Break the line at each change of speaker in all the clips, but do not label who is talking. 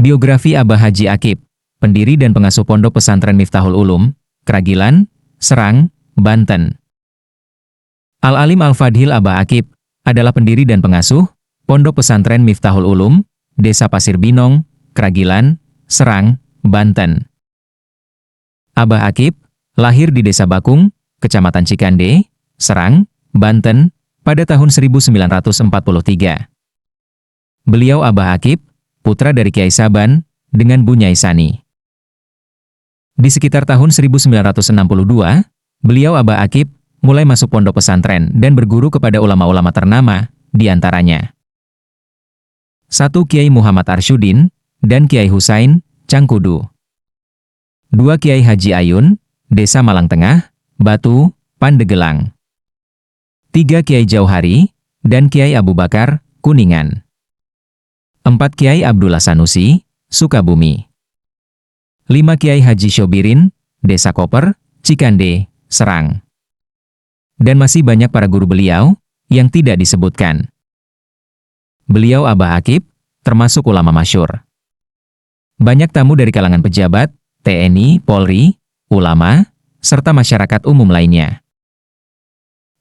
Biografi Abah Haji Akip, pendiri dan pengasuh Pondok Pesantren Miftahul Ulum, Kragilan, Serang, Banten. Al-Alim Al-Fadhil Abah Akip adalah pendiri dan pengasuh Pondok Pesantren Miftahul Ulum, Desa Pasir Binong, Kragilan, Serang, Banten. Abah Akip lahir di Desa Bakung, Kecamatan Cikande, Serang, Banten, pada tahun 1943. Beliau Abah Akip, putra dari Kiai Saban, dengan Bu Nyai Sani. Di sekitar tahun 1962, beliau Abah Akip mulai masuk pondok pesantren dan berguru kepada ulama-ulama ternama, di antaranya 1. Kiai Muhammad Arsyudin dan Kiai Husain, Cangkudu. 2. Kiai Haji Ayun, Desa Malang Tengah, Batu, Pandegelang. 3. Kiai Jauhari dan Kiai Abu Bakar, Kuningan. 4. Kiai Abdullah Sanusi, Sukabumi. 5. Kiai Haji Syobirin, Desa Koper, Cikande, Serang. Dan masih banyak para guru beliau yang tidak disebutkan. Beliau Abah Akip termasuk ulama masyhur. Banyak tamu dari kalangan pejabat, TNI, Polri, ulama, serta masyarakat umum lainnya.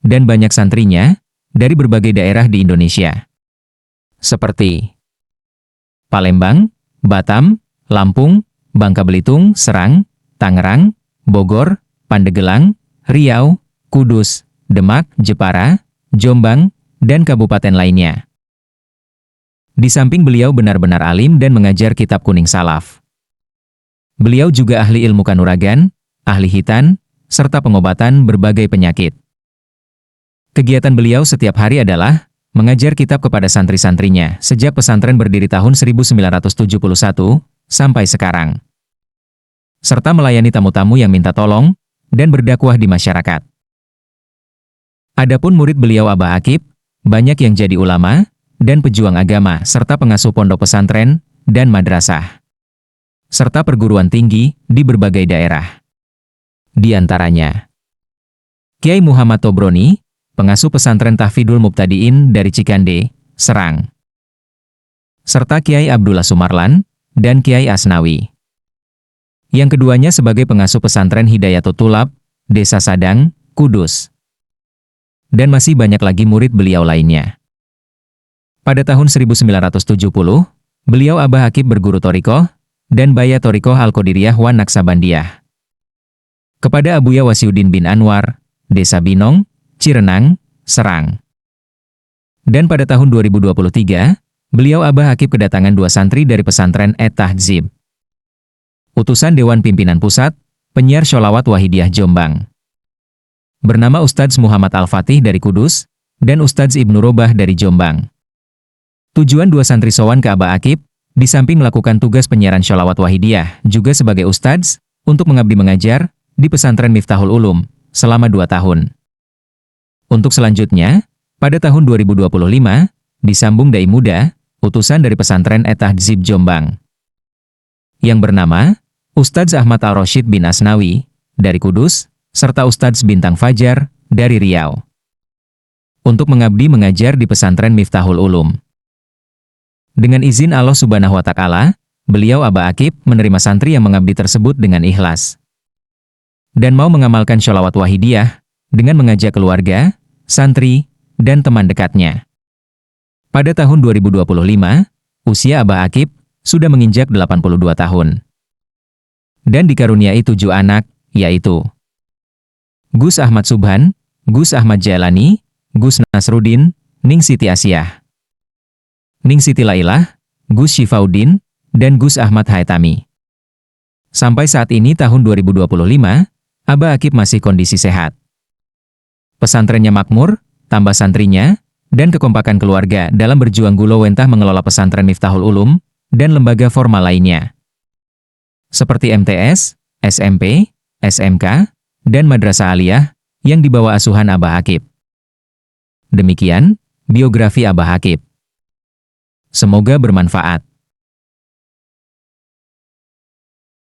Dan banyak santrinya dari berbagai daerah di Indonesia. Seperti Palembang, Batam, Lampung, Bangka Belitung, Serang, Tangerang, Bogor, Pandegelang, Riau, Kudus, Demak, Jepara, Jombang, dan kabupaten lainnya. Di samping beliau benar-benar alim dan mengajar kitab kuning salaf. Beliau juga ahli ilmu kanuragan, ahli hitan, serta pengobatan berbagai penyakit. Kegiatan beliau setiap hari adalah mengajar kitab kepada santri-santrinya sejak pesantren berdiri tahun 1971 sampai sekarang. Serta melayani tamu-tamu yang minta tolong dan berdakwah di masyarakat. Adapun murid beliau Abah Akip, banyak yang jadi ulama dan pejuang agama serta pengasuh pondok pesantren dan madrasah. Serta perguruan tinggi di berbagai daerah. Di antaranya Kiai Muhammad Tobroni, pengasuh pesantren Tahfidul Mubtadiin dari Cikande, Serang. Serta Kiai Abdullah Sumarlan dan Kiai Asnawi. Yang keduanya sebagai pengasuh pesantren Hidayatul Tulab, Desa Sadang, Kudus. Dan masih banyak lagi murid beliau lainnya. Pada tahun 1970, beliau Abah Akip berguru Thorikoh dan Baya Thorikoh Al-Qadiriyah wan Naksabandiyah kepada Abuya Wasiuddin bin Anwar, Desa Binong, Cirenang, Serang. Dan pada tahun 2023, beliau Abah Akip kedatangan 2 santri dari pesantren Et-Tahdzib. Utusan Dewan Pimpinan Pusat, penyiar Sholawat Wahidiyah Jombang. Bernama Ustadz Muhammad Al-Fatih dari Kudus, dan Ustadz Ibnu Robah dari Jombang. Tujuan 2 santri sowan ke Abah Akip, di samping melakukan tugas penyiaran Sholawat Wahidiyah, juga sebagai Ustadz, untuk mengabdi mengajar, di pesantren Miftahul Ulum, selama 2 tahun. Untuk selanjutnya, pada tahun 2025, disambung dai muda, utusan dari pesantren Et-Tahdzib Jombang. Yang bernama, Ustadz Ahmad Al-Roshid bin Asnawi, dari Kudus, serta Ustadz Bintang Fajar, dari Riau. Untuk mengabdi mengajar di pesantren Miftahul Ulum. Dengan izin Allah Subhanahu wa Ta'ala, beliau Abah Akip menerima santri yang mengabdi tersebut dengan ikhlas. Dan mau mengamalkan Sholawat Wahidiyah, dengan mengajak keluarga, santri, dan teman dekatnya. Pada tahun 2025, usia Abah Akip sudah menginjak 82 tahun. Dan dikaruniai 7 anak, yaitu Gus Ahmad Subhan, Gus Ahmad Jailani, Gus Nasruddin, Ning Siti Asyah, Ning Siti Lailah, Gus Syifauddin, dan Gus Ahmad Haitami. Sampai saat ini tahun 2025, Abah Akip masih kondisi sehat. Pesantrennya makmur, tambah santrinya, dan kekompakan keluarga dalam berjuang gulawentah mengelola pesantren Miftahul Ulum, dan lembaga formal lainnya. Seperti MTS, SMP, SMK, dan Madrasah Aliyah, yang dibawa asuhan Abah Akip. Demikian, biografi Abah Akip. Semoga bermanfaat.